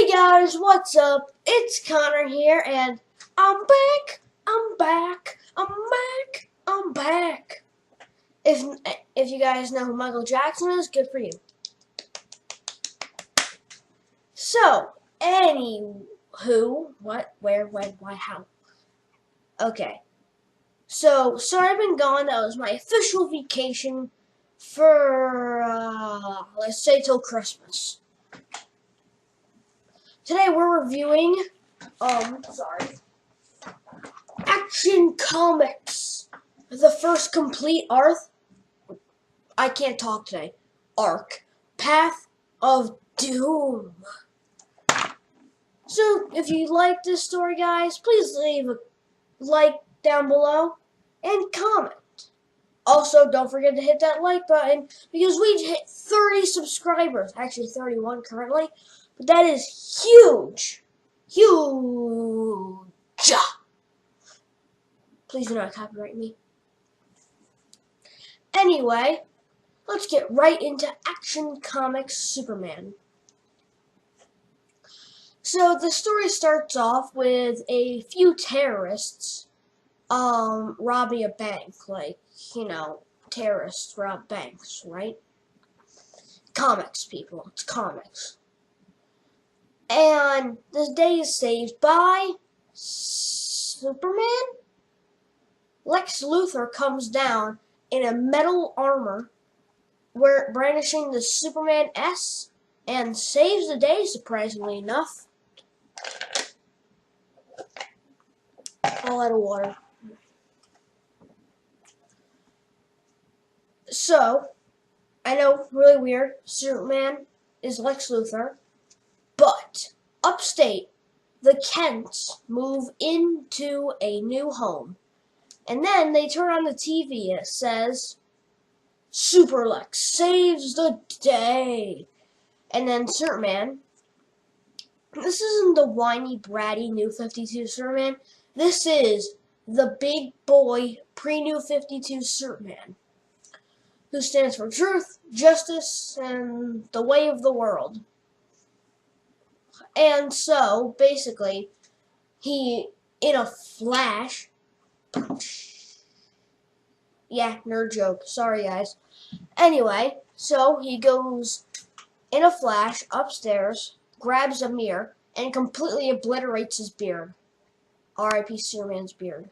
Hey guys, what's up? It's Connor here, and I'm back. I'm back. I'm back. I'm back. If you guys know who Michael Jackson is, good for you. So, anywho, what, where, when, why, how? Okay. So, sorry I've been gone. That was my official vacation for let's say till Christmas. Today we're reviewing Action Comics, the first complete arc. I can't talk today. Arc, Path of Doom. So, if you like this story, guys, please leave a like down below and comment. Also, don't forget to hit that like button because we hit 30 subscribers. Actually, 31 currently. But that is huge. Huge. Please do not copyright me. Anyway, let's get right into Action Comics Superman. So the story starts off with a few terrorists robbing a bank. Like, you know, terrorists rob banks, right? Comics, people. It's comics. And this day is saved by Superman? Lex Luthor comes down in a metal armor, brandishing the Superman S, and saves the day, surprisingly enough. All out of water. So, I know, really weird, Superman is Lex Luthor, but upstate, the Kents move into a new home. And then they turn on the TV and it says, Super Lex saves the day. And then Superman, this isn't the whiny, bratty New 52 Superman. This is the big boy pre-New 52 Superman, who stands for truth, justice, and the way of the world. And so, basically, he, in a flash, yeah, nerd joke, sorry guys. Anyway, so he goes in a flash upstairs, grabs a mirror, and completely obliterates his beard. R.I.P. Superman's beard.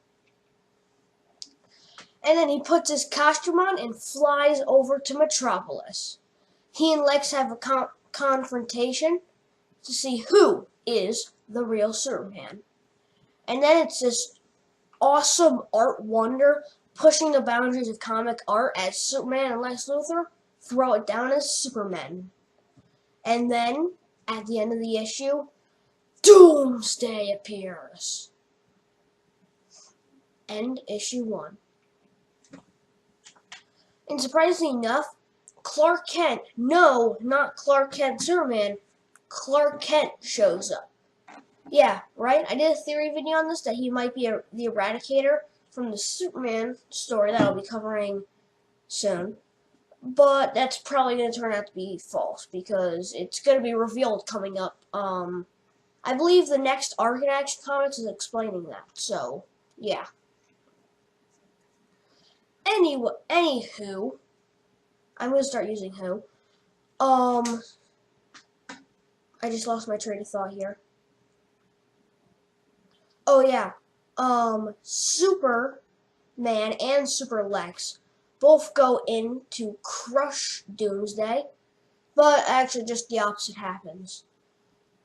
And then he puts his costume on and flies over to Metropolis. He and Lex have a confrontation to see who is the real Superman. And then it's this awesome art wonder pushing the boundaries of comic art as Superman and Lex Luthor throw it down as Superman. And then, at the end of the issue, Doomsday appears. End issue 1. And surprisingly enough, Clark Kent, no, not Clark Kent Superman, Clark Kent shows up. Yeah, right? I did a theory video on this that he might be the Eradicator from the Superman story that I'll be covering soon. But that's probably going to turn out to be false because it's going to be revealed coming up. I believe the next arc in Action Comics is explaining that. So, yeah. Anywho, I'm going to start using who. I just lost my train of thought here. Oh, yeah. Superman and Super Lex both go in to crush Doomsday, but actually just the opposite happens.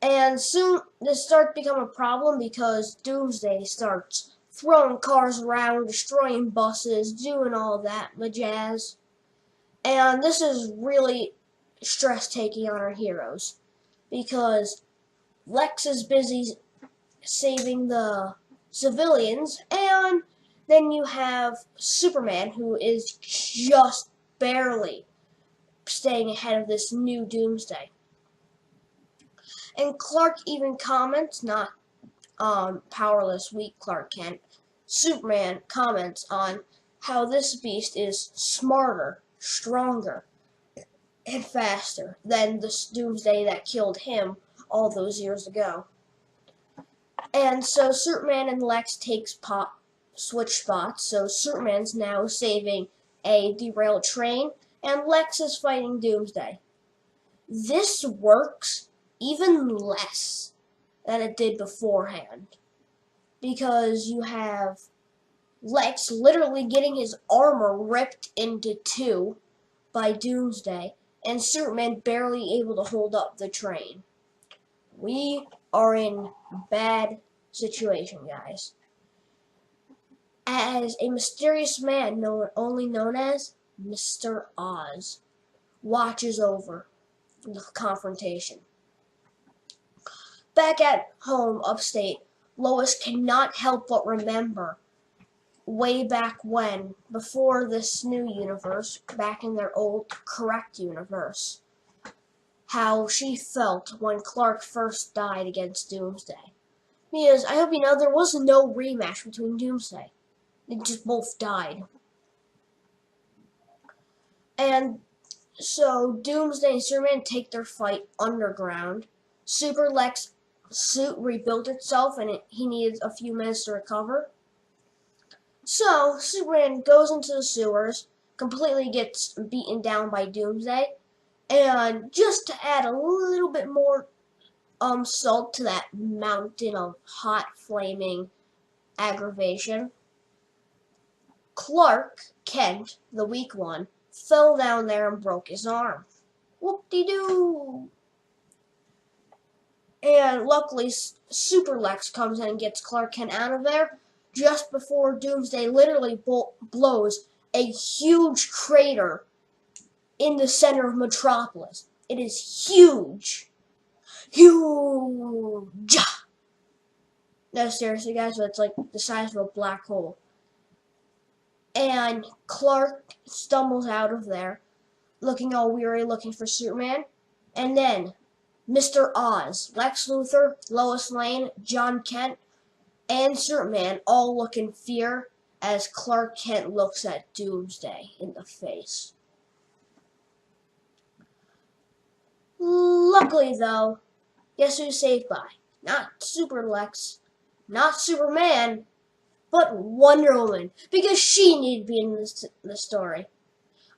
And soon this starts to become a problem because Doomsday starts throwing cars around, destroying buses, doing all that jazz. And this is really stress-taking on our heroes because Lex is busy saving the civilians, and then you have Superman, who is just barely staying ahead of this new Doomsday. And Clark even comments, not powerless, weak Clark Kent, Superman comments on how this beast is smarter, stronger, and faster than the Doomsday that killed him all those years ago. And so Superman and Lex switch spots, so Superman's now saving a derailed train, and Lex is fighting Doomsday. This works even less than it did beforehand, because you have Lex literally getting his armor ripped into two by Doomsday, and Superman barely able to hold up the train. We are in bad situation, guys. As a mysterious man only known as Mr. Oz watches over the confrontation. Back at home upstate, Lois cannot help but remember way back when, before this new universe, back in their old correct universe, how she felt when Clark first died against Doomsday. Because I hope you know there was no rematch between Doomsday. They just both died. And so Doomsday and Superman take their fight underground. Super Lex's suit rebuilt itself and he needed a few minutes to recover. So Superman goes into the sewers, completely gets beaten down by Doomsday, and just to add a little bit more salt to that mountain of hot flaming aggravation, Clark Kent, the weak one, fell down there and broke his arm. Whoop-de-doo! And luckily, Super Lex comes in and gets Clark Kent out of there just before Doomsday literally blows a huge crater in the center of Metropolis. It is huge. Huge! No, seriously, guys, it's like the size of a black hole. And Clark stumbles out of there, looking all weary, looking for Superman. And then Mr. Oz, Lex Luthor, Lois Lane, John Kent, and Superman all look in fear as Clark Kent looks at Doomsday in the face. Luckily, though, guess who's saved by? Not Super Lex, not Superman, but Wonder Woman, because she needed to be in the story.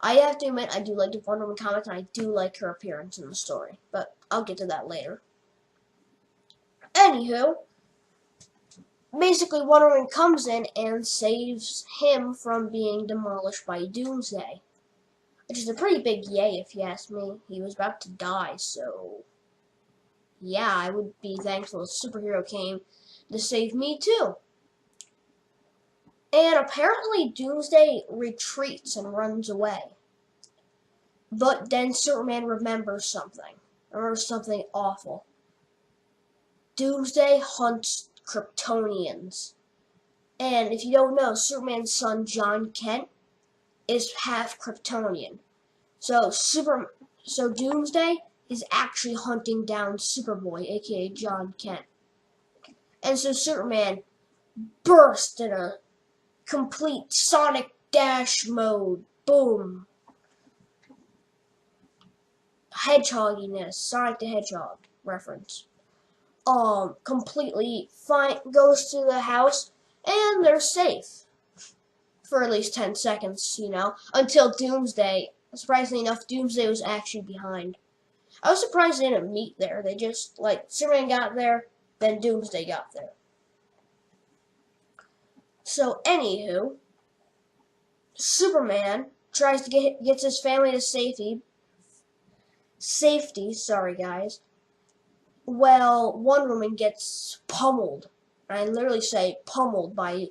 I have to admit, I do like the Wonder Woman comics, and I do like her appearance in the story, but I'll get to that later. Anywho, basically Wonder Woman comes in and saves him from being demolished by Doomsday, which is a pretty big yay if you ask me. He was about to die, so yeah, I would be thankful a superhero came to save me too. And apparently Doomsday retreats and runs away. But then Superman remembers something. Remembers something awful. Doomsday hunts Kryptonians. And if you don't know, Superman's son John Kent is half Kryptonian. So Doomsday is actually hunting down Superboy, aka John Kent. And so Superman burst in a complete Sonic Dash mode. Boom. Hedgehogginess. Sonic the Hedgehog reference. Completely fine. Goes to the house, and they're safe. For at least 10 seconds, you know. Until Doomsday. Surprisingly enough, Doomsday was actually behind. I was surprised they didn't meet there. They just, like, Superman got there, then Doomsday got there. So, anywho, Superman tries to gets his family to safety, sorry guys, well, Wonder Woman gets pummeled. I literally say pummeled by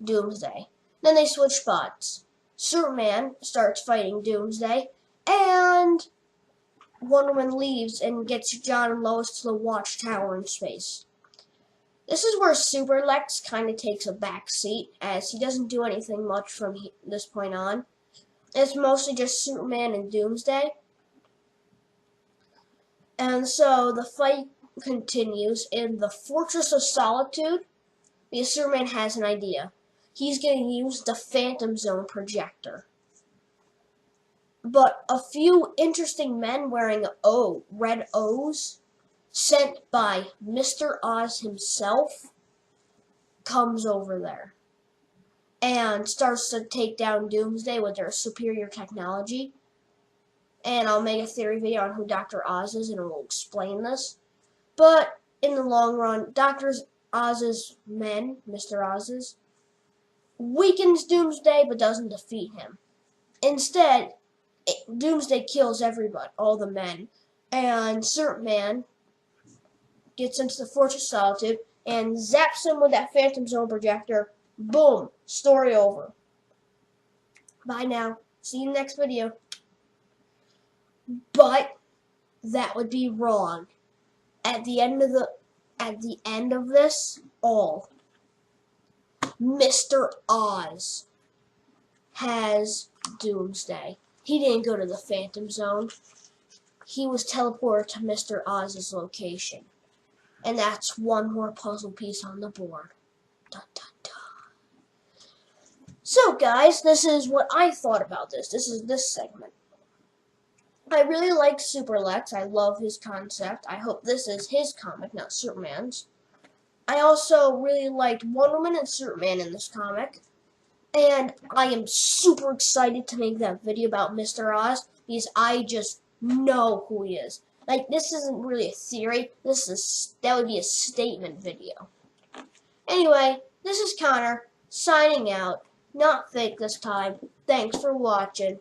Doomsday. Then they switch spots. Superman starts fighting Doomsday, and Wonder Woman leaves and gets John and Lois to the Watchtower in space. This is where Super Lex kind of takes a back seat, as he doesn't do anything much from this point on. It's mostly just Superman and Doomsday. And so the fight continues in the Fortress of Solitude, because Superman has an idea. He's going to use the Phantom Zone projector. But a few interesting men wearing red O's sent by Mr. Oz himself, comes over there and starts to take down Doomsday with their superior technology. And I'll make a theory video on who Dr. Oz is and it will explain this. But in the long run, Dr. Oz's men, Mr. Oz's, weakens Doomsday but doesn't defeat him. Instead, Doomsday kills everybody, all the men, and Superman gets into the Fortress of Solitude and zaps him with that Phantom Zone projector. Boom! Story over. Bye now. See you in the next video. But that would be wrong. At the end of this, Mr. Oz has Doomsday. He didn't go to the Phantom Zone. He was teleported to Mr. Oz's location. And that's one more puzzle piece on the board. Dun, dun, dun. So guys, this is what I thought about this. This is this segment. I really like Super Lex. I love his concept. I hope this is his comic, not Superman's. I also really liked Wonder Woman and Superman in this comic. And I am super excited to make that video about Mr. Oz because I just know who he is. Like, this isn't really a theory. That would be a statement video. Anyway, this is Connor, signing out. Not fake this time. Thanks for watching.